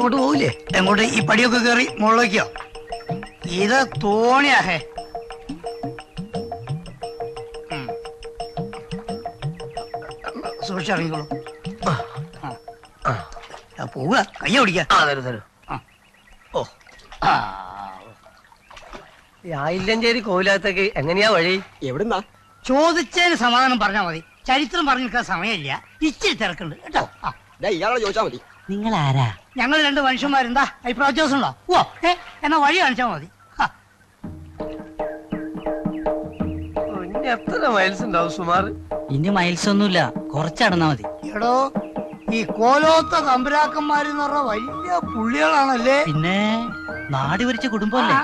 അങ്ങോട്ട് പോവില്ലേ? എങ്ങോട്ട്? ഈ പടിയൊക്കെ കയറി മുകളിലേക്കോ? ഇത് തോണിയാഹേ. സൂക്ഷിച്ചിറങ്ങിക്കോളൂ. പോവുക, കയ്യ പിടിക്ക. ഓ, ആയില്ലഞ്ചേരി കോവിലകത്തേക്ക് എങ്ങനെയാ വഴി? എവിടുന്നാ? ചോദിച്ചതിന് സമാധാനം പറഞ്ഞാൽ മതി. ചരിത്രം പറഞ്ഞു നിൽക്കാൻ സമയമില്ല. ഇച്ചിരി തിരക്കുണ്ട് കേട്ടോ. ഇയാളെ ചോദിച്ചാ മതി. നിങ്ങൾ ആരാ? ഞങ്ങൾ രണ്ട് മനുഷ്യന്മാരെന്താ അഭിപ്രായ വ്യത്യാസം ഉണ്ടോ? ഓ എന്നാ വഴി കാണിച്ചാൽ മതി. എത്ര മൈൽസ് ഉണ്ടാവും സുമാർ? ഇനി മൈൽസ് ഒന്നുമില്ല, കുറച്ചടന്നാ മതി. എടോ, ഈ കോലോത്ത തമ്പുരാക്കന്മാരെന്ന് പറഞ്ഞ വലിയ പുള്ളികളാണല്ലേ. പിന്നെ നാടി ഭരിച്ച കുടുംബമല്ലേ.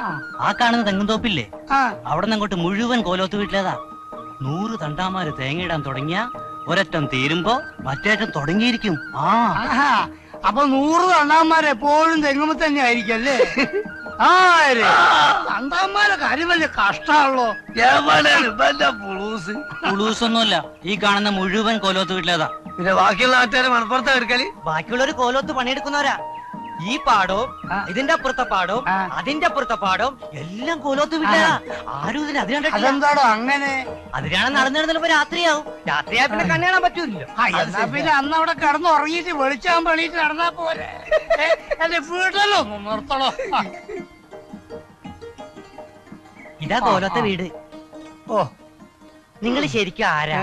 ആ കാണുന്ന തെങ്ങുംതോപ്പില്ലേ, അവിടെ നിന്ന് അങ്ങോട്ട് മുഴുവൻ കോലോത്ത് വീട്ടിലേതാ. 100 തണ്ടാമാര് തേങ്ങയിടാൻ തുടങ്ങിയ ഒരറ്റം തീരുമ്പോ മറ്റേറ്റം തുടങ്ങിയിരിക്കും. അപ്പൊ 100 തണ്ടാന്മാരെപ്പോഴും തെങ്ങുമ്പോ തന്നെ ആയിരിക്കും അല്ലേ? തണ്ടാന്മാരെ കാര്യം വലിയ കഷ്ടാണല്ലോ. പുളൂസൊന്നുമല്ല, ഈ കാണുന്ന മുഴുവൻ കോലോത്ത് വീട്ടിലേതാ. പിന്നെ ബാക്കിയുള്ള നാട്ടുകാരെ മണപ്പുറത്താ എടുക്കല്. ബാക്കിയുള്ളൊരു കോലോത്ത് പണിയെടുക്കുന്നവരാ. ഈ പാടവും ഇതിന്റെ അപ്പുറത്തെ പാടവും അതിന്റെ അപ്പുറത്തെ പാടവും എല്ലാം കോലോത്ത് വീട്ടിലേതാ. ആരും ഇതിന് അതെന്താടോ അങ്ങനെ? അതിനാണ് നടന്നിരുന്നപ്പോ രാത്രിയാവും. രാത്രിയാ പിന്നെ കണ്ണു കാണാൻ പറ്റൂല്ലോ. എന്നാ പിന്നെ അന്ന് അവിടെ കിടന്ന് ഉറങ്ങിയിട്ട് വെളിച്ചാൻ പണിയിട്ട് നടന്നാ പോലെ. എന്റെ വീട്ടിലോ നിർത്തണോ? ഇതാ കോലോത്തെ വീട്. ഓ, നിങ്ങൾ ശരിക്കും ആരാ?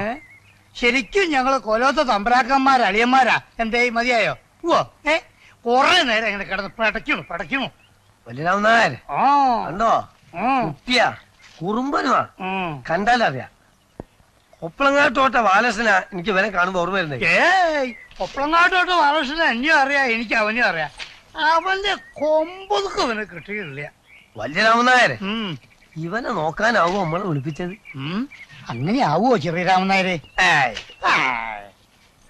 ശരിക്കും ഞങ്ങള് കോലോത്ത തമ്പരാക്കന്മാരാ, അളിയന്മാരാ. എന്തേ മതിയായോ? ഓ കൊറേ നേരം ഇങ്ങനെ കിടന്ന് പടയ്ക്കണു. വലിയനാവുന്നാര് കണ്ടോ? കുട്ടിയാ, കുറുമ്പനുവാ, കണ്ടാലറിയാ. ഒപ്പളങ്ങാട്ടോട്ട ബാലകൃഷ്ണനാ എനിക്ക് ഇവനെ കാണുമ്പോ ഓർമ്മ വരുന്നത്. ഒപ്പളങ്ങാട്ടോട്ട ബാലകൃഷ്ണൻ എന്നെയും അറിയാം, എനിക്ക് അവനെയും അറിയാം. അവന്റെ കൊമ്പൊതുക്ക് അവന് കിട്ടിയിട്ടില്ല. വലിയനാവുന്നാര് ഇവനെ നോക്കാനാവോ നമ്മളെ വിളിപ്പിച്ചത്? അങ്ങനെ ആവുമോ ചെറിയ രാമനായരെ?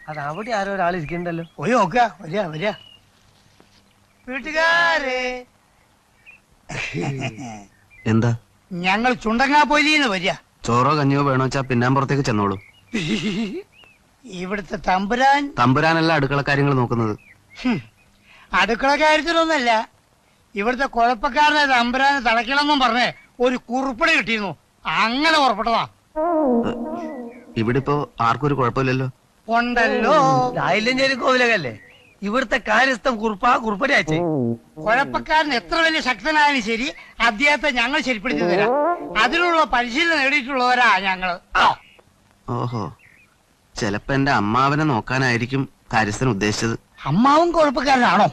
അത് അവിടെ ആരോ ഒരാൾ ഇരിക്കണ്ടല്ലോ. പോയി നോക്ക. വരിക വീട്ടുകാരെ. എന്താ? ഞങ്ങൾ ചുണ്ടങ്ങാപ്പൊലിന്ന് വരിക. ചോറോ കഞ്ഞിയോ വേണോ വെച്ചാ പിന്നാമ്പുറത്തേക്ക് ചെന്നോളൂ. ഇവിടുത്തെ തമ്പുരാനല്ല അടുക്കള കാര്യങ്ങൾ നോക്കുന്നത്. അടുക്കള കാര്യത്തിലൊന്നല്ല, ഇവിടുത്തെ കുഴപ്പക്കാരനെ തമ്പുരാനെ തളയ്ക്കണമെന്നും പറഞ്ഞേ ഒരു കുറിപ്പടി കിട്ടിയിരുന്നു. അങ്ങനെ പുറപ്പെട്ടതാ. ഇവിടെ ഇപ്പോ ആർക്കും ഒരു കുഴപ്പമില്ലല്ലോ. ഉണ്ടല്ലോ. ആയില്ലഞ്ചേരി കോവിലകല്ലേ ഇവിടുത്തെ കാര്യസ്ഥം കുറിപ്പടി അയച്ചേ. കുഴപ്പക്കാരൻ എത്ര വലിയ ശക്തനായാലും ശരി, അദ്ദേഹത്തെ ഞങ്ങൾ ശരിപ്പെടുത്തി തരാം. അതിനുള്ള പരിശീലനം നേടിയിട്ടുള്ളവരാ ഞങ്ങള്. ഓഹോ, ചെലപ്പോ എന്റെ അമ്മാവനെ നോക്കാനായിരിക്കും കാര്യസ്ഥൻ ഉദ്ദേശിച്ചത്. അമ്മാവും കുഴപ്പക്കാരനാണോ?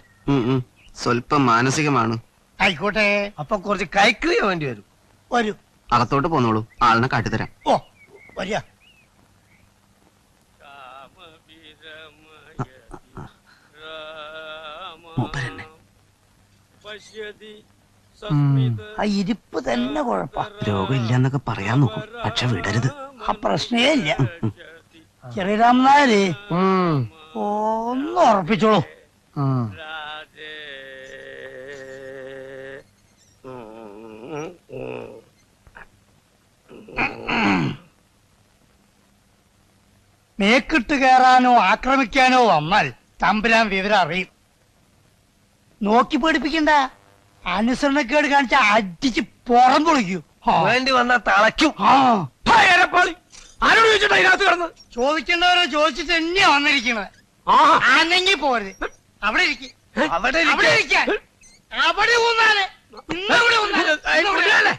സ്വല്പം മാനസികമാണ്. ആയിക്കോട്ടെ. അപ്പൊ കുറച്ച് കൈക്രിയ വേണ്ടി വരും. വരൂ, അകത്തോട്ട് പോന്നോളൂ, ആളിനെ കാട്ടിത്തരാം. ഓ വരിക. ആ ഇരിപ്പ് തന്നെ കുഴപ്പ. രോഗമില്ലെന്നൊക്കെ പറയാൻ നോക്കും, പക്ഷെ വിടരുത്. ആ പ്രശ്നേ ഇല്ല. ചെറിയ രാമനായരെ ഒന്ന് ഉറപ്പിച്ചോളൂ. മേക്കിട്ട് കയറാനോ ആക്രമിക്കാനോ വന്നാൽ തമ്പുരാൻ വിവരം അറിയും. നോക്കി പേടിപ്പിക്കണ്ട. അനുസരണക്കേട് കാണിച്ച അടിച്ച് പുറം പൊളിക്കൂ. വേണ്ടി വന്നാ തളയ്ക്കും. ആരോട് ചോദിച്ചിട്ടാ ഇതിനകത്ത് കിടന്ന്? ചോദിക്കേണ്ടവരോ ചോദിച്ചിട്ട് തന്നെയാ വന്നിരിക്കണത്. ആണെങ്കിൽ പോരുത്. അവിടെ ഇരിക്കും. അവിടെ ഇരിക്കാൻ. അവിടെ ഊന്നാല്. ഇന്നിവിടെ ഊന്നാല്.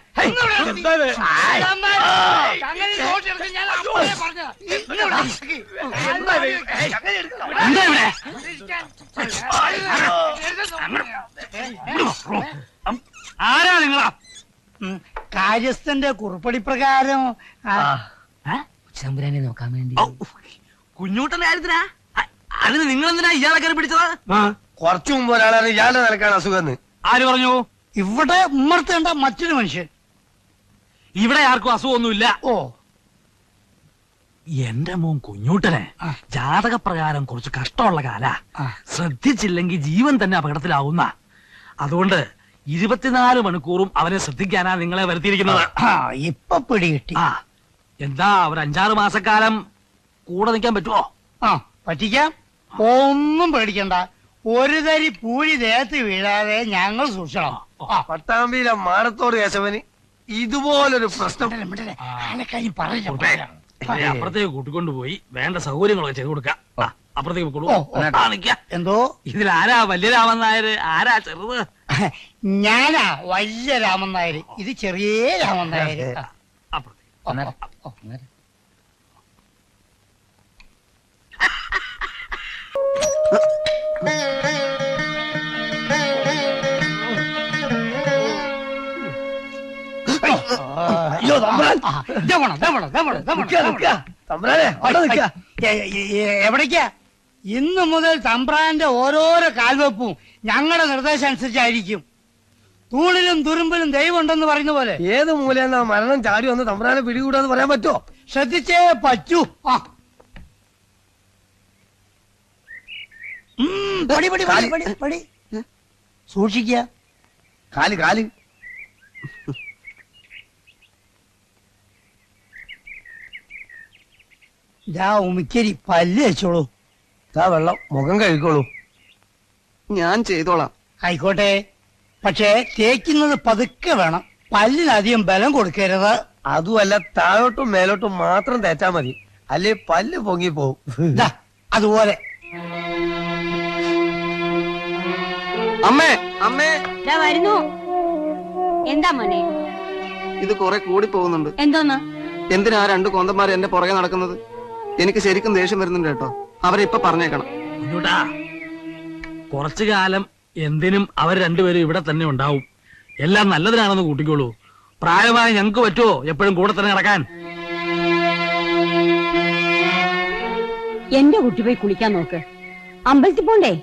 ആരാ നിങ്ങളാ? കാര്യസ്ഥന്റെ കുറിപ്പടി പ്രകാരം ചമ്പുരാനെ നോക്കാൻ വേണ്ടി. കുഞ്ഞൂട്ടന്റെ കാര്യത്തിനാ? അതിന് നിങ്ങൾ എന്തിനാ ഇയാളെ കയറി പിടിച്ചത്? കുറച്ചു മുമ്പ് ഒരാളാണ് ഇയാളുടെ നിലക്കാണ് അസുഖം. ആര് പറഞ്ഞു? ഇവിടെ ഉമ്മർത്തേണ്ട മറ്റൊരു മനുഷ്യൻ. ഇവിടെ ആർക്കും അസുഖമൊന്നുമില്ല. ഓ, എന്റെ മോൻ കുഞ്ഞൂട്ടനെ ജാതകപ്രകാരം കുറച്ച് കഷ്ടമുള്ള കാല. ശ്രദ്ധിച്ചില്ലെങ്കിൽ ജീവൻ തന്നെ അപകടത്തിലാവുന്ന. അതുകൊണ്ട് 24 മണിക്കൂറും അവനെ ശ്രദ്ധിക്കാനാ നിങ്ങളെ വരുത്തിയിരിക്കുന്നത്. ഇപ്പൊ പിടികിട്ടി. എന്താ ഒരു 5-6 മാസക്കാലം കൂടെ നിൽക്കാൻ പറ്റുമോ? പറ്റിക്കാം. ഒന്നും പേടിക്കണ്ട. ഒരു തരി പൂഴി ദേഹത്ത് വീഴാതെ ഞങ്ങൾ സൂക്ഷിക്കണം. പട്ടാമ്പിയിലെ മാടത്തോട് കേശവന് ഇതുപോലൊരു പ്രശ്നം. ആനക്കാര്യം പറയില്ല. ഇവരെ അപ്പുറത്തേക്ക് കൂട്ടിക്കൊണ്ടുപോയി വേണ്ട സൗകര്യങ്ങളൊക്കെ ചെയ്തു കൊടുക്കാം. അപ്പുറത്തേക്ക് പോയിക്കോളൂ. എന്തോ ഇതിൽ ആരാ വലിയ രാമൻ നായർ, ആരാ ചെറുത്? ഞാനാ വലിയ രാമൻ നായർ, ഇത് ചെറിയ രാമൻ നായർ. അപ്പുറത്തേക്ക്. അയ്യോ തമ്പ്രാൻ, തമ്പ്രാനെ അവിടെ നിൽക്ക. എവിടേക്കാ? ഇന്നു മുതൽ തമ്പ്രാന്റെ ഓരോരോ കാൽവെപ്പും ഞങ്ങളുടെ നിർദ്ദേശം അനുസരിച്ചായിരിക്കും. തൂണിലും തുരുമ്പിലും ദൈവം ഉണ്ടെന്ന് പറയുന്ന പോലെ. ഏത് മൂലയെന്നാ മരണം ചാടി വന്ന് തമ്പ്രാനെ പിടികൂടാന്ന് പറയാൻ പറ്റുമോ? ശ്രദ്ധിച്ചേ പറ്റൂ. സൂക്ഷിക്ക. കാല് കാല് ഉമിക്കരി പല്ല് വെച്ചോളൂ. വെള്ളം മുഖം കഴിക്കോളൂ. ഞാൻ ചെയ്തോളാം. ആയിക്കോട്ടെ, പക്ഷേ തേക്കുന്നത് പതുക്കെ വേണം. പല്ലിനധികം ബലം കൊടുക്കരുത്. അതുമല്ല, താഴോട്ടും മേലോട്ടും മാത്രം തേച്ചാ മതി, അല്ലെ പല്ല് പൊങ്ങിപ്പോവും. അതുപോലെ. അമ്മേ അമ്മേ വരുന്നു. എന്താ മോനെ? ഇത് കുറെ കൂടി പോകുന്നുണ്ട്. എന്തോന്ന്? എന്തിനാ രണ്ട് കോന്തന്മാർ എന്റെ പുറകെ നടക്കുന്നത്? എനിക്ക് ശരിക്കും ദേഷ്യം വരുന്നുണ്ട് കേട്ടോ. അവരെ ഇപ്പൊ പറഞ്ഞേക്കണം. കുറച്ചു കാലം എന്തിനും അവർ രണ്ടുപേരും ഇവിടെ തന്നെ ഉണ്ടാവും. എല്ലാം നല്ലതിനാണെന്ന് കൂട്ടിക്കോളൂ. പ്രായമായി ഞങ്ങൾക്ക് പറ്റുമോ എപ്പോഴും കൂടെ തന്നെ നടക്കാൻ? എന്റെ കുട്ടി പോയി കുളിക്കാൻ നോക്ക്. അമ്പലത്തിൽ പോണ്ടേ?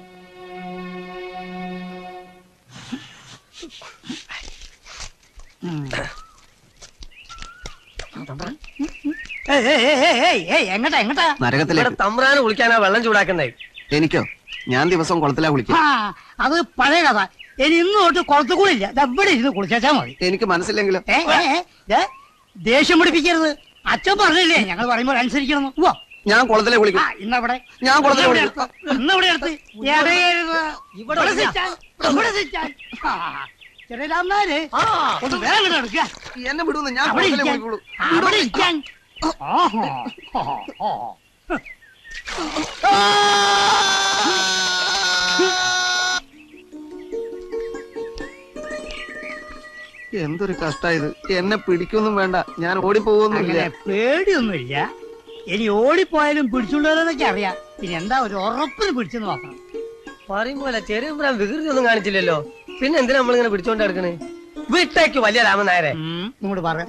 എങ്ങട്ടാ എങ്ങട്ടാ? നരകത്തിലേക്ക്. തമ്പ്രാന് കുളിക്കാനാ വെള്ളം ചൂടാക്കണ്ടേ? എനിക്കോ? ഞാൻ ദിവസവും കുളത്തിലാ കുളിക്കും. അത് പഴയ കഥ. ഇനി ഇന്ന് തൊട്ട് കുളത്ത് കൂടില്ല. ഇവിടെ ഇരുന്ന് കുളിച്ചാ മതി. എനിക്ക് മനസ്സിലെങ്കിലും. ദേഷ്യം പിടിപ്പിക്കരുത്. അച്ഛൻ പറഞ്ഞില്ലേ ഞങ്ങൾ പറയുമ്പോൾ അനുസരിക്കണം. ഞാൻ കുളത്തിലെ കുളിക്കും. ഇന്നവിടെ ഞാൻ കുളത്തിലെ കുളിക്കും. ഇന്നവിടെ അടുത്ത് ചെറിയ രാമനാര് ഒന്ന് വേഗം എടുക്കുക. എന്നെ വിടുന്നു. ഞാൻ അവിടെ കുളത്തിലെ ഇരിക്കാൻ. കുളിക്കുള്ളൂ. അവിടെ ഇരിക്കാൻ. എന്തൊരു കഷ്ടായത്. എന്നെ പിടിക്കൊന്നും വേണ്ട. ഞാൻ ഓടിപ്പോകൊന്നുമില്ല. പേടിയൊന്നുമില്ല. ഇനി ഓടിപ്പോയാലും പിടിച്ചുള്ളവരെന്നൊക്കെ അറിയാം. പിന്നെ എന്താ ഒരു ഉറപ്പിന് പിടിച്ചെന്ന് മാത്രം. പറയുമ്പോലെ ചെറിയ വികൃതി ഒന്നും കാണിച്ചില്ലല്ലോ. പിന്നെ എന്തിനാ നമ്മളിങ്ങനെ പിടിച്ചോണ്ട് എടുക്കണേ? വീട്ടേക്ക് വലിയ രാമൻ നായരെ. ഇങ്ങോട്ട് പറയാം.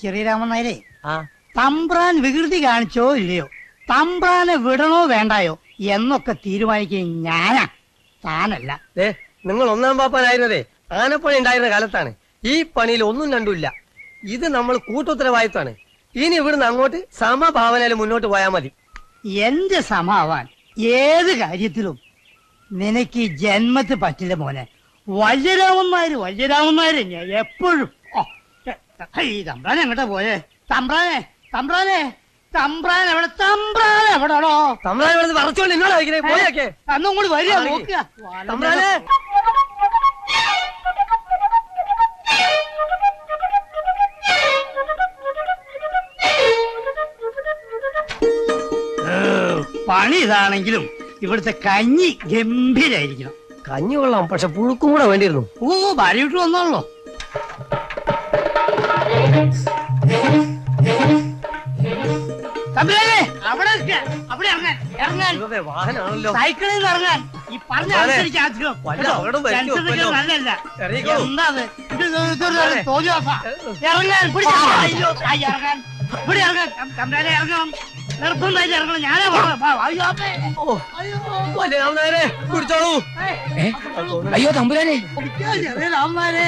ചെറിയ രാമൻ നായരെ, തമ്പ്രാൻ വികൃതി കാണിച്ചോ ഇല്ലയോ, തമ്പ്രാനെ വിടണോ വേണ്ടായോ എന്നൊക്കെ തീരുമാനിക്കുകയും ഞാനാ, താനല്ല. നിങ്ങൾ ഒന്നാം പാപ്പാനായിരുന്നതേ ആനപ്പണി ഉണ്ടായിരുന്ന കാലത്താണ്. ഈ പണിയിൽ ഒന്നും രണ്ടുമില്ല. ഇത് നമ്മൾ കൂട്ടുത്തരവാദിത്വമാണ്. ഇനി ഇവിടുന്ന് അങ്ങോട്ട് സമഭാവനയിൽ മുന്നോട്ട് പോയാൽ മതി. എന്റെ സമാവാൻ ഏത് കാര്യത്തിലും നിനക്ക് ഈ ജന്മത്ത് പറ്റില്ല മോനെ. വജ്രരാമൻ നായർ ഞാൻ എപ്പോഴും. ഈ തമ്പ്രാൻ എങ്ങോട്ടാ പോയേ? തമ്പ്രാൻ എവിടെടോ? തമ്പ്രാൻ ഇവിടെ പറച്ചോണ്ട് നിന്നോടാ പോയൊക്കെ. അന്നും കൂടി വരിക നോക്കുക. തമ്പ്രാനെ പണി ഇതാണെങ്കിലും ഇവിടുത്തെ കഞ്ഞി ഗംഭീരായിരിക്കണം. കഞ്ഞി കൊള്ളാം, പക്ഷെ പുഴുക്കും കൂടെ വേണ്ടിയിരുന്നു. ഭാര്യ വിട്ടു വന്നോളൂ. അവിടെ വാഹനാണല്ലോ. സൈക്കിളിൽ നിന്ന് ഇറങ്ങാൻ. ഈ പറഞ്ഞ അനുസരിച്ച് ആദ്യം നല്ലല്ല. എന്താ ഇറങ്ങാൻ ഇവിടെ ഇറങ്ങാൻ. തമ്പ്രാനെ ഇറങ്ങണം, നിർബന്ധമായിട്ട് ഇറങ്ങണം. ഞാനേ കുടിച്ചോളൂ. അയ്യോ തമ്പുരാനെ, രാമനാരെ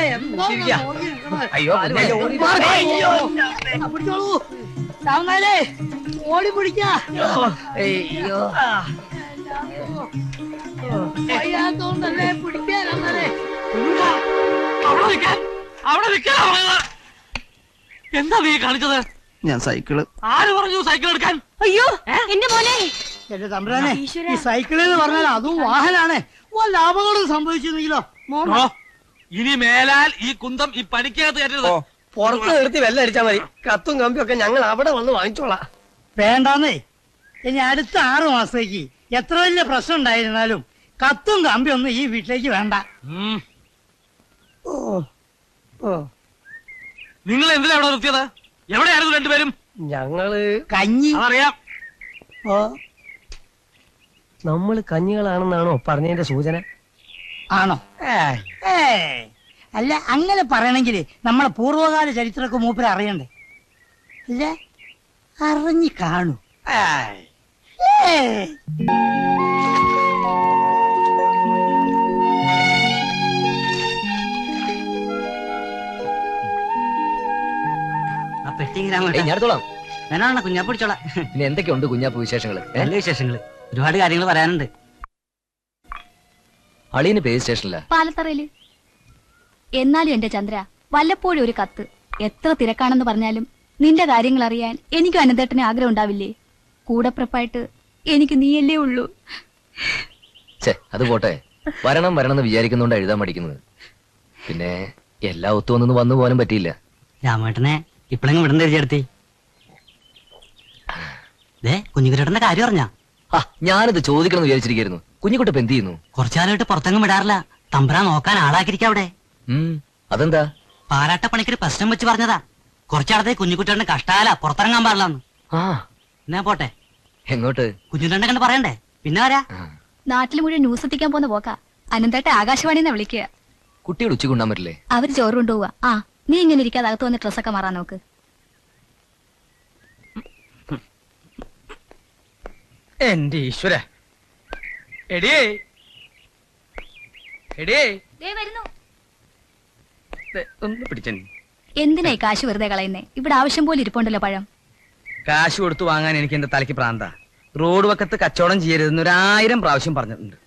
അയ്യോ പിടിച്ചോളൂ. രാമനാരെ ഓടി പിടിക്കാ. അയ്യാത്തോണ്ടല്ലേ പിടിക്കാ. രാമനാരെ എന്താ നീ കാണിച്ചത്? ഞാൻ സൈക്കിള്. ആര് പറഞ്ഞു സൈക്കിൾ എടുക്കാൻ? അയ്യോ എന്റെ മോനെ, എന്റെ തമ്പുരാനെ ഈശ്വരാ. ഈ സൈക്കിൾ എന്ന് പറഞ്ഞാൽ അതും വാഹനാണ് വല്ല അപകടം സംഭവിച്ചിരുന്നെങ്കിലോ ഓ, ഇനി മേലാൽ ഈ കുന്തം ഈ പണിക്കകത്ത് കയറ്റരുത്. പുറത്ത് നിർത്തി വെള്ളം അടിച്ചാൽ മതി. കത്തും കമ്പിയും ഒക്കെ ഞങ്ങൾ അവിടെ വന്ന് വാങ്ങിച്ചോളാം. വേണ്ടാന്നേ. ഇനി അടുത്ത 6 മാസത്തേക്ക് എത്ര വലിയ പ്രശ്നം ഉണ്ടായിരുന്നാലും കത്തും കമ്പിയൊന്നും ഈ വീട്ടിലേക്ക് വേണ്ട. ഉം. ഓ ഓ നിങ്ങൾ എന്തിനാ അവിടെ നിർത്തിയത്? എവിടെയായിരുന്നു രണ്ടുപേരും? ഞങ്ങള് കഞ്ഞി. അതറിയാം. ഓ നമ്മള് കഞ്ഞികളാണെന്നാണോ പറഞ്ഞതിന്റെ സൂചന? ആണോ? അല്ല, അങ്ങനെ പറയണമെങ്കിൽ നമ്മളെ പൂർവ്വകാല ചരിത്രമൊക്കെ മൂപ്പര് അറിയണ്ടേ? അല്ല, അറിഞ്ഞു കാണൂ. ആ പെട്ടി ഇങ്ങനെ അങ്ങോട്ട് ഞാൻ എടുത്തോളാം. വേണോ കുഞ്ഞാ പിടിച്ചോളാം. പിന്നെ എന്തൊക്കെയുണ്ട് കുഞ്ഞാപ്പ് വിശേഷങ്ങള്? നല്ല വിശേഷങ്ങള്, ഒരുപാട് കാര്യങ്ങൾ പറയാനുണ്ട്. അളിയന് പേര് സ്റ്റേഷനില്ല. പാലത്തറയില്. എന്നാലും എന്റെ ചന്ദ്ര, വല്ലപ്പോഴും ഒരു കത്ത്. എത്ര തിരക്കാണെന്ന് പറഞ്ഞാലും നിന്റെ കാര്യങ്ങൾ അറിയാൻ എനിക്കും അനന്തേട്ടന് ആഗ്രഹം ഉണ്ടാവില്ലേ? കൂടപ്പിറപ്പായിട്ട് എനിക്ക് നീയല്ലേ ഉള്ളൂ. ഛേ, അത് പോട്ടെ. വരണം എന്ന് വിചാരിക്കുന്നോണ്ട് എഴുതാൻ പഠിക്കുന്നത്. പിന്നെ എല്ലാ ഒത്തുവന്നൊന്നും വന്നു പോകാനും പറ്റിയില്ല. രാമേട്ടനെ ഇപ്പഴെങ്കിലും വിടണ്ട വിചാരിച്ചെടുത്തി. കുഞ്ഞുകുട്ടേട്ടന്റെ കാര്യം അറിഞ്ഞാ? ആ, ഞാനിത് ചോദിക്കണമെന്ന് വിചാരിച്ചിരിക്കുന്നു. കുഞ്ഞിക്കുട്ടപ്പ് എന്ത് ചെയ്യുന്നു? കുറച്ചാലായിട്ട് പുറത്തെങ്ങും വിടാറില്ല. തമ്പുരാൻ നോക്കാൻ ആളാക്കിരിക്കാം അവിടെ. അതെന്താ? പാരാട്ട പണിക്കൊരു പ്രശ്നം വെച്ച് പറഞ്ഞതാ. കുറച്ചാളത്തെ കുഞ്ഞുകുട്ടേട്ടന് കഷ്ടാല പുറത്തിറങ്ങാൻ പാടില്ലാന്ന്. ആ, എന്നാ പോട്ടെ. എങ്ങോട്ട്? കുഞ്ഞുകുട്ടേട്ടനെ കണ്ട് പറയണ്ടേ? പിന്നെ ആരാ? നാട്ടിൽ മുഴുവൻ ന്യൂസ് എത്തിക്കാൻ പോന്ന പോക്കാ. അനന്തേട്ട ആകാശവാണിന്ന് വിളിക്കുക. കുട്ടിയുടെ ഉച്ചയ്ക്ക് കൊണ്ടാൻ പറ്റില്ലേ? അവര് ചോറ് കൊണ്ടുപോവാ. ആ, നീ ഇങ്ങനെ ഇരിക്കാതെ അകത്ത് വന്ന് ഡ്രസ്സൊക്കെ മാറാൻ നോക്ക്. എന്റെ ഈശ്വര. എടിയേ എടിയേ ഒന്ന് പിടിച്ചേ. എന്തിനായി കാശ് വെറുതെ കളയുന്നേ? ഇവിടെ ആവശ്യം പോലെ ഇരിപ്പുണ്ടല്ലോ പഴം. കാശ് കൊടുത്തു വാങ്ങാൻ എനിക്ക് എന്റെ തലയ്ക്ക് പ്രാന്ത. റോഡ് വക്കത്ത് കച്ചവടം ചെയ്യരുതെന്ന് 1000 പ്രാവശ്യം പറഞ്ഞിട്ടുണ്ട്.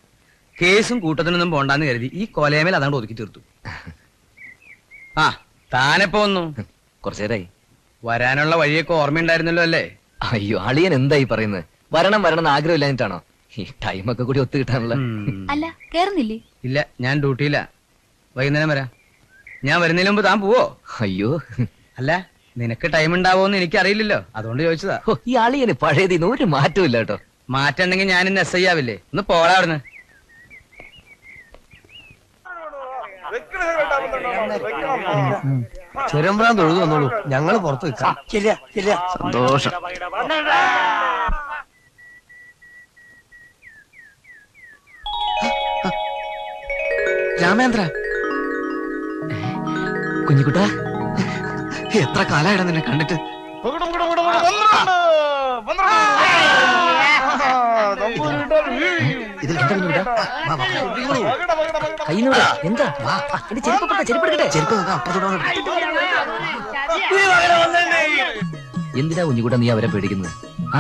കേസും കൂട്ടത്തിനൊന്നും പോണ്ടാന്ന് കരുതി ഈ കൊലയമേൽ അതാണ്ട് ഒതുക്കി തീർത്തു. ആ, താനെപ്പോ വന്നു? കുറച്ചു നേരമായി. വരാനുള്ള വഴിയൊക്കെ ഓർമ്മയുണ്ടായിരുന്നല്ലോ അല്ലേ? അയ്യോ, അളിയൻ എന്തായി പറയുന്നത്? വരണം എന്ന് ആഗ്രഹമില്ലാഞ്ഞിട്ടാണോ? ഈ ടൈമൊക്കെ കൂടി ഒത്തു കിട്ടാനുള്ള. അല്ല, കേറുന്നില്ലേ? ഇല്ല, ഞാൻ ഡ്യൂട്ടിയില്ല. വൈകുന്നേരം വരാം. ഞാൻ വരുന്നതിന് മുമ്പ് താൻ പോവോ? അയ്യോ, അല്ല, നിനക്ക് ടൈം ഉണ്ടാവോന്ന് എനിക്കറിയില്ലല്ലോ, അതുകൊണ്ട് ചോദിച്ചതാ. ഈ അളിയന് പഴയതിന് ഒരു മാറ്റവും ഇല്ല കേട്ടോ. മാറ്റുണ്ടെങ്കിൽ ഞാൻ ഇന്ന് SI ആവില്ലേ? ഒന്ന് പോടാ അവിടുന്ന്. ചെറുമ്പ്രാൻ തൊഴുതു വന്നോളൂ, ഞങ്ങള് പുറത്ത് വെക്കാം. സന്തോഷം. രാമേന്ദ്ര, കുഞ്ഞിക്കുട്ടാ, എത്ര കാലായിടാ നിന്നെ കണ്ടിട്ട്? ഇതിൽ എന്താ കുഞ്ഞിക്കുട്ടാ? കയ്യിലൂടെ എന്താ? എന്റെ ചെരുപ്പെടുക്കട്ടെ. എന്തിനാ കുഞ്ഞിക്കുട്ടാ നീ അവരെ പേടിക്കുന്നത്?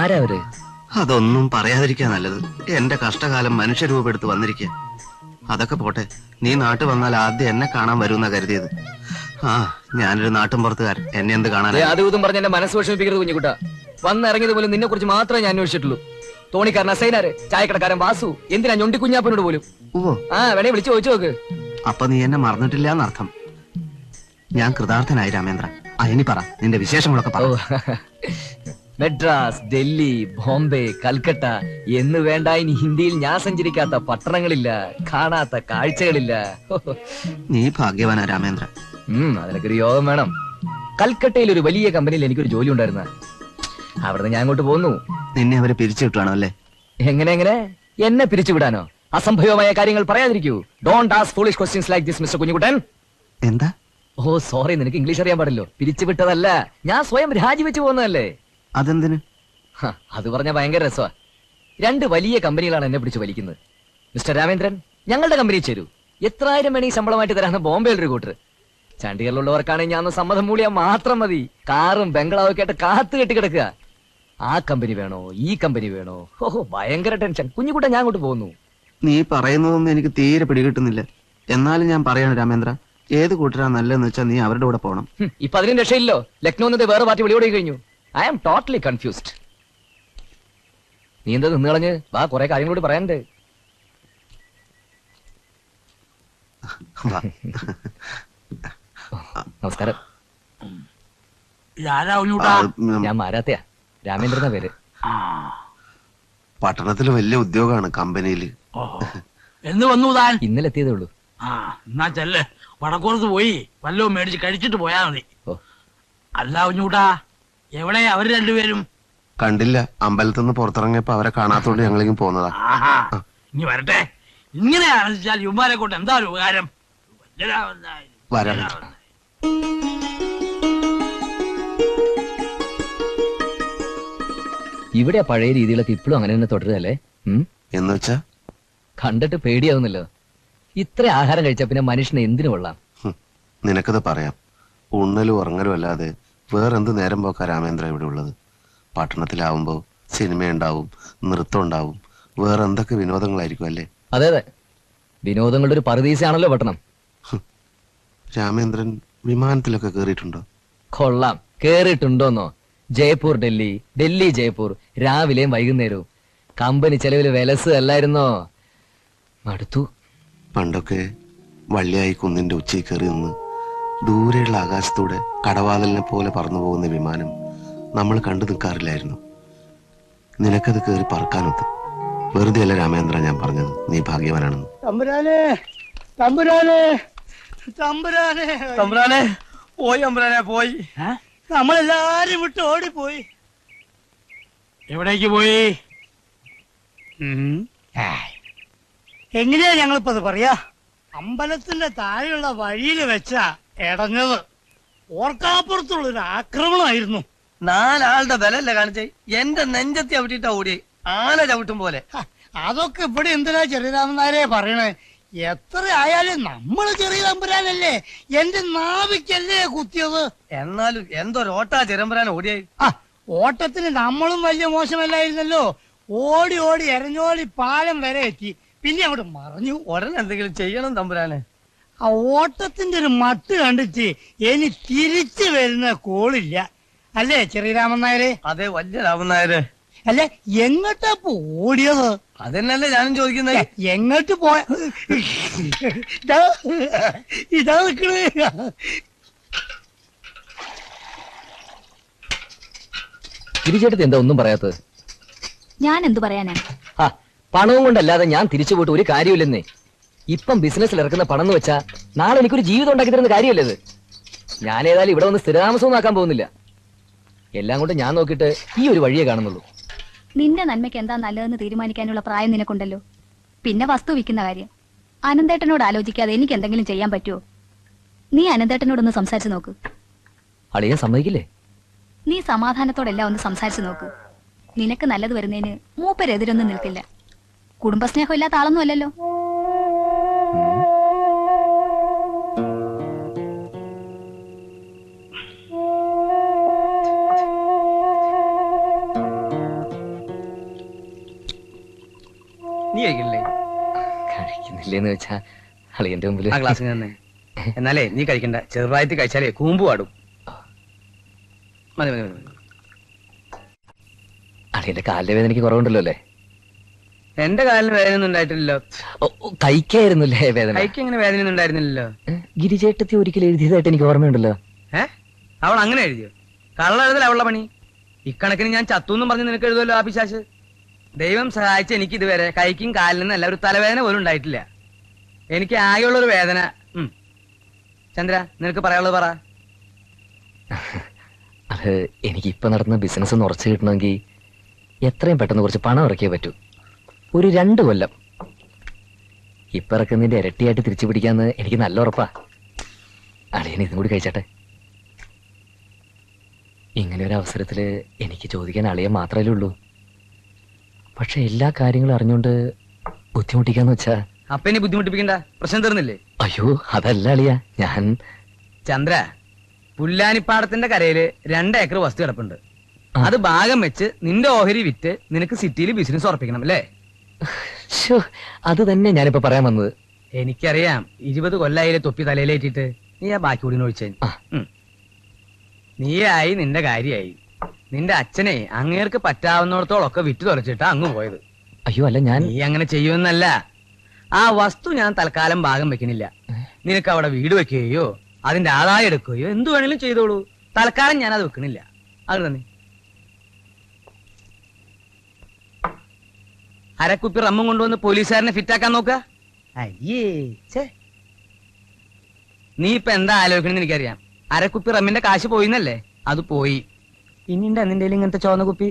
ആരാ അവര്? അതൊന്നും പറയാതിരിക്കാ നല്ലത്. എന്റെ കഷ്ടകാലം മനുഷ്യരൂപെടുത്ത് വന്നിരിക്കുക. അതൊക്കെ പോട്ടെ, നീ നാട്ടിൽ വന്നാൽ ആദ്യം എന്നെ കാണാൻ വരുമെന്നാ കരുതിയത്. ആ, ഞാനൊരു നാട്ടും പുറത്തുകാരൻ, എന്നെ എന്ത് കാണാൻ? അതും ഇതും പറഞ്ഞ എന്റെ മനസ്സ് വിഷമിപ്പിക്കരുത് കുഞ്ഞിക്കുട്ടാ. വന്നിറങ്ങിയത് പോലും നിന്നെ കുറിച്ച് മാത്രമേ ഞാൻ അന്വേഷിച്ചിട്ടുള്ളൂ. തോണിക്കാരൻ അസൈനാര്, ചായക്കടക്കാരൻ വാസു, എന്തിനാ ഞൊണ്ടി കുഞ്ഞാപ്പനോട് പോലും. ഓ, ആ, വേണേ വിളിച്ചു ചോദിച്ചു നോക്ക്. അപ്പൊ നീ എന്നെ മറന്നിട്ടില്ല എന്നർത്ഥം. ഞാൻ കൃതാർത്ഥനായി രാമേന്ദ്ര. ഇനി പറ, നിന്റെ വിശേഷങ്ങളൊക്കെ പറ. മെഡ്രാസ്, ഡൽഹി, ബോംബെ, കൽക്കട്ട എന്ന് വേണ്ട ഇനി ഹിന്ദിയിൽ ഞാൻ സഞ്ചരിക്കാത്ത പട്ടണങ്ങളില്ല, കാണാത്ത കാഴ്ചകളില്ല. നീ ഭാഗ്യവാനാ രാമേന്ദ്ര. അതിനൊക്കെ ഒരു യോഗം വേണം. കൽക്കട്ടയിൽ ഒരു വലിയ കമ്പനിയിൽ എനിക്കൊരു ജോലി ഉണ്ടായിരുന്ന. അവിടുന്ന് ഞാൻ അങ്ങോട്ട് പോന്നു. നിന്നെ അവര് പിരിച്ചു വിട്ടാണോ അല്ലേ? എങ്ങനെ എന്നെ പിരിച്ചുവിടാനോ? അസംഭവമായ കാര്യങ്ങൾ പറയാതിരിക്കൂ. Don't ask foolish questions like this mister Kunjikuttan. എന്താ? ഓ സോറി, നിനക്ക് ഇംഗ്ലീഷ് അറിയാൻ പാടില്ലോ. പിരിച്ചുവിട്ടതല്ല, ഞാൻ സ്വയം രാജിവെച്ചു പോകുന്നതല്ലേ. അതെന്തിന്? അത് പറഞ്ഞ ഭയങ്കര രസമാ. 2 വലിയ കമ്പനികളാണ് എന്നെ പിടിച്ച് വലിക്കുന്നത്. മിസ്റ്റർ രാമേന്ദ്രൻ, ഞങ്ങളുടെ കമ്പനിയിൽ ചേരൂ. എത്രായിരം വേണേ ശമ്പളമായിട്ട് തരാന്ന് ബോംബെയിൽ ഒരു കൂട്ടർ. ചണ്ഡീഗറിലുള്ളവർക്കാണെങ്കിൽ ഞാൻ സമ്മതം മൂളിയാൽ മാത്രം മതി. കാറും ബംഗ്ലാവും ഒക്കെ ആയിട്ട് കാത്തു കെട്ടി കിടക്കുക. ആ കമ്പനി വേണോ, ഈ കമ്പനി വേണോ? ഓഹോ, ഭയങ്കര ടെൻഷൻ. കുഞ്ഞുകുട്ട, ഞാൻ അങ്ങോട്ട് പോകുന്നു. നീ പറയുന്നതൊന്നും എനിക്ക് തീരെ പിടികിട്ടുന്നില്ല. എന്നാലും ഞാൻ പറയാണ് രാമേന്ദ്ര, ഏത് കൂട്ടരാ നല്ലതെന്ന് വെച്ചാൽ നീ അവരുടെ കൂടെ പോകണം. ഇപ്പൊ അതിനും രക്ഷയില്ലോ. ലക്നൌ വേറെ പാർട്ടി വിളിയോടെ കഴിഞ്ഞു. I am totally confused. നീ എന്താ നിന്ന് കളഞ്ഞ് വാ, കുറെ കാര്യങ്ങളോട് പറയാനുണ്ട്. നമസ്കാരം. ഞാൻ മാരാത്തയാ, രാമേന്ദ്രന പേര്. പട്ടണത്തില് വലിയ ഉദ്യോഗമാണ് കമ്പനിയില്. എന്ന് വന്നു താൻ? ഇന്നലെ എത്തിയതേ ഉള്ളൂ. എന്നാ ചെല്ല്, വടക്കോർത്ത് പോയി വല്ലതും മേടിച്ച് കഴിച്ചിട്ട് പോയാ മതി. അല്ല കുഞ്ഞൂട്ടാ, എവിടെ അവര് രണ്ടുപേരും? കണ്ടില്ല, അമ്പലത്തിൽ നിന്ന് പുറത്തിറങ്ങിയപ്പോ അവരെ കാണാത്തോണ്ട് ഞങ്ങളിങ്ങ് പോന്നതാ. ഇനി വരട്ടെ. ഇങ്ങനെ ആലോചിച്ചാൽ യുവമാരെ കൊണ്ട് എന്താ ഒരു ഉപകാരം? വരാം. ഇവിടെ പഴയ രീതികളൊക്കെ ഇപ്പോഴും അങ്ങനെ തന്നെ തുടരുകയല്ലേ? എന്ന് വെച്ചാ കണ്ടിട്ട് പേടിയാവുന്നല്ലോ. ഇത്ര ആഹാരം കഴിച്ചാ പിന്നെ മനുഷ്യന് എന്തിനു കൊള്ളാം? നിനക്കത് പറയാം. ഉണ്ണലും ഉറങ്ങലും അല്ലാതെ വേറെന്ത് നേരം പോക്കാ രാമേന്ദ്ര ഇവിടെ ഉള്ളത്? പട്ടണത്തിലാവുമ്പോ സിനിമ ഉണ്ടാവും, നൃത്തം ഉണ്ടാവും, വേറെ എന്തൊക്കെ വിനോദങ്ങളായിരിക്കും അല്ലേ? അതെ അതെ, വിനോദങ്ങളുടെ ഒരു പറുദീസയാണല്ലോ പട്ടണം. രാമേന്ദ്രൻ വിമാനത്തിലൊക്കെ കേറിയിട്ടുണ്ടോ? കൊള്ളാം. കേറിയിട്ടുണ്ടോന്നോ? ജയ്പൂർ ഡൽഹി, ഡൽഹി ജയ്പൂർ, രാവിലെയും വൈകുന്നേരവും. കമ്പനി ചെലവില് വിലസ് അല്ലായിരുന്നോ? മടുത്തു. പണ്ടൊക്കെ വള്ളിയായി കുന്നിന്റെ ഉച്ചയിൽ കയറി നിന്ന് ദൂരെയുള്ള ആകാശത്തൂടെ കടവാതിലിനെ പോലെ പറന്നു പോകുന്ന വിമാനം നമ്മൾ കണ്ടു നിൽക്കാറില്ലായിരുന്നു. നിനക്കത് കയറി പറക്കാനൊത്ത്. വെറുതെ അല്ല രാമേന്ദ്ര ഞാൻ പറഞ്ഞത്, നീ ഭാഗ്യവാനാണെന്ന്. തമ്പുരാനെ, തമ്പുരാനെ, തമ്പുരാനെ, തമ്പുരാനെ പോയി, തമ്പുരാനെ പോയി. നമ്മളെല്ലാരും വിട്ട് ഓടിപ്പോയി. എവിടേക്ക് പോയി? എങ്ങനെയാ ഞങ്ങളിപ്പോ അത് പറയാ? അമ്പലത്തിന്റെ താഴെയുള്ള വഴിയിൽ വെച്ചാ ഇടഞ്ഞത്. ഓർക്കാപ്പുറത്തുള്ളൊരു ആക്രമണമായിരുന്നു. 4 ആളുടെ ബലല്ലേ കാണിച്ചേ? എന്റെ നെഞ്ചത്തി ചവിട്ടിട്ടാ ഓടി, ആന ചവിട്ടും പോലെ. അതൊക്കെ ഇവിടെ എന്തിനാ ചെറിയ രാമനാരെ പറയണേ? എത്ര ആയാലും നമ്മള് ചെറിയ തമ്പുരാനല്ലേ, എന്റെ നാവിക്കല്ലേ കുത്തിയത്. എന്നാലും എന്തൊരോട്ടാ ചെറുമ്പരാൻ ഓടിയായി. ഓട്ടത്തിന് നമ്മളും വലിയ മോശമല്ലായിരുന്നല്ലോ. ഓടി ഓടി എരഞ്ഞോളി പാലം വരെ എത്തി, പിന്നെ അവിടെ മറിഞ്ഞു. ഉടനെ എന്തെങ്കിലും ചെയ്യണം തമ്പുരാനെ. ആ ഓട്ടത്തിന്റെ ഒരു മട്ട് കണ്ടിട്ട് ഇനി തിരിച്ചു വരുന്ന കോളില്ല, അല്ലേ ചെറിയ രാമൻ നായരെ? അതെ, വലിയ രാമൻ നായര്. അല്ലെ, എങ്ങോട്ടാ ഓടിയത്? അതെന്നല്ലേ ഞാനും ചോദിക്കുന്നത്. എങ്ങോട്ട് പോയ? ഇതാ നിക്കണേ. തിരിച്ചെടുത്ത് എന്താ ഒന്നും പറയാത്തത്? ഞാൻ എന്തു പറയാനാ? പണവും കൊണ്ടല്ലാതെ ഞാൻ തിരിച്ചു പോയിട്ട് ഒരു കാര്യമില്ലെന്നേ. ഇപ്പം ബിസിനസ്സിൽ ഇറക്കുന്ന പണം എന്ന് വെച്ചാ നാളെ എനിക്കൊരു ജീവിതം ഉണ്ടാക്കി തരുന്ന കാര്യമല്ലത്. ഞാൻ ഏതായാലും ഇവിടെ വന്ന് സ്ഥിരതാമസവും ആക്കാൻ പോകുന്നില്ല. എല്ലാം കൊണ്ട് ഞാൻ നോക്കിയിട്ട് ഈ ഒരു വഴിയേ കാണുന്നുള്ളൂ. നിന്റെ നന്മയ്ക്ക് എന്താ നല്ലതെന്ന് തീരുമാനിക്കാനുള്ള പ്രായം നിനക്കുണ്ടല്ലോ. പിന്നെ വസ്തു വിൽക്കുന്ന കാര്യം അനന്തേട്ടനോട് ആലോചിക്കാതെ എനിക്ക് എന്തെങ്കിലും ചെയ്യാൻ പറ്റുമോ? നീ അനന്തേട്ടനോടൊന്ന് സംസാരിച്ചു നോക്ക്. അളിയാൻ സമ്മതിക്കില്ലേ? നീ സമാധാനത്തോടെല്ലാം ഒന്ന് സംസാരിച്ചു നോക്ക്. നിനക്ക് നല്ലത് വരുന്നതിന് മൂപ്പരെതിരൊന്നും നിൽക്കില്ല. കുടുംബസ്നേഹം ഇല്ലാത്ത ആളൊന്നും അല്ലല്ലോ. നീ കഴിക്കില്ലേ? കഴിക്കുന്നില്ലേന്ന് വെച്ചാ അളിയന്റെ മുമ്പിൽ ആ ഗ്ലാസ് തന്നെ. എന്നാലേ നീ കഴിക്കണ്ട, ചെറുതായിട്ട് കഴിച്ചാലേ കൂമ്പ് പാടും. മതി മതി മതി. അളിയന്റെ കാലിന്റെ വേദന എനിക്ക് കുറവുണ്ടല്ലോ അല്ലേ? എന്റെ കാലിന് വേദന ഒന്നും ഉണ്ടായിട്ടില്ലല്ലോ. കൈക്കായിരുന്നല്ലേ വേദന? കൈക്ക് എങ്ങനെ വേദന ഒന്നും ഉണ്ടായിരുന്നില്ലല്ലോ. ഗിരിചേട്ടത്തി ഒരിക്കലും എഴുതിയതായിട്ട് എനിക്ക് ഓർമ്മയുണ്ടല്ലോ. അവൾ അങ്ങനെ എഴുതിയോ? കള്ള എഴുതല അവളുടെ പണി. ഇക്കണക്കിന് ഞാൻ ചത്തുന്നും പറഞ്ഞ് നിനക്ക് എഴുതുമല്ലോ ആ പിശാച്. ദൈവം സഹായിച്ച് എനിക്ക് ഇതുവരെ കൈക്കും കാലിനും അല്ല ഒരു തലവേദന പോലും ഉണ്ടായിട്ടില്ല. എനിക്ക് ആകെയുള്ളൊരു വേദന. ചന്ദ്ര, നിനക്ക് പറയാനുള്ളത് പറ. അത് എനിക്ക് ഇപ്പൊ നടന്ന ബിസിനസ് ഒന്ന് ഉറച്ചു കിട്ടണമെങ്കിൽ എത്രയും പെട്ടെന്ന് കുറച്ച് പണം ഇറക്കിയേ പറ്റൂ. ഒരു 2 കൊല്ലം. ഇപ്പൊ ഇറക്കുന്നതിന്റെ ഇരട്ടിയായിട്ട് തിരിച്ചു പിടിക്കാന്ന് എനിക്ക് നല്ല ഉറപ്പാ. അളിയൻ ഇതും കൂടി കഴിച്ചട്ടെ. ഇങ്ങനെ ഒരു അവസരത്തില് എനിക്ക് ചോദിക്കാൻ അളിയൻ മാത്രമല്ലേ ഉള്ളൂ. പക്ഷെ എല്ലാ കാര്യങ്ങളും അറിഞ്ഞുകൊണ്ട് ബുദ്ധിമുട്ടിക്കാന്ന് വെച്ചാ അപ്പൊ ഇനി ബുദ്ധിമുട്ടിപ്പിക്കണ്ട, പ്രശ്നം തീർന്നില്ലേ? അയ്യോ അതല്ല അളിയ, ഞാൻ ചന്ദ്ര, പുല്ലാനിപ്പാടത്തിന്റെ കരയില് 2 ഏക്കർ വസ്തു കിടപ്പുണ്ട്. അത് ഭാഗം വെച്ച് നിന്റെ ഓഹരി വിറ്റ് നിനക്ക് സിറ്റിയിൽ ബിസിനസ് ഉറപ്പിക്കണം അല്ലേ? അത് തന്നെ ഞാനിപ്പോ പറയാൻ വന്നത്. എനിക്കറിയാം, 20 കൊല്ലായില്ലേ തൊപ്പി തലയിലേറ്റിട്ട്. നീ ആ ബാക്കി കൂടി ഒഴിച്ചേ. നീയായി, നിന്റെ കാര്യായി. നിന്റെ അച്ഛനെ അങ്ങേർക്ക് പറ്റാവുന്നിടത്തോളൊക്കെ വിറ്റു തുറച്ചിട്ടാ അങ്ങ് പോയത്. അയ്യോ അല്ല, ഞാൻ നീ അങ്ങനെ ചെയ്യുമെന്നല്ല. ആ വസ്തു ഞാൻ തൽക്കാലം ഭാഗം വെക്കണില്ല. നിനക്ക് അവിടെ വീട് വെക്കുകയോ അതിന്റെ ആദായം എടുക്കുകയോ എന്തു വേണേലും ചെയ്തോളൂ. തൽക്കാലം ഞാൻ അത് വെക്കണില്ല. അത് തന്നെ. അരക്കുപ്പി റമ്മും കൊണ്ടുവന്ന് പോലീസുകാരനെ ഫിറ്റാക്കാൻ നോക്ക. അയ്യേ ഛേ, നീ ഇപ്പൊ എന്താ ആലോചിക്കണെന്ന് എനിക്കറിയാം. അരക്കുപ്പി റമ്മിന്റെ കാശ് പോയിന്നല്ലേ? അത് പോയി. ഇനിയുണ്ട് നിന്റെ ഇങ്ങനത്തെ ചോന്ന കുപ്പി.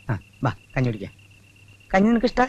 ആ വാ, കഞ്ഞി കുടിക്കാം. കഞ്ഞി നിനക്ക് ഇഷ്ട?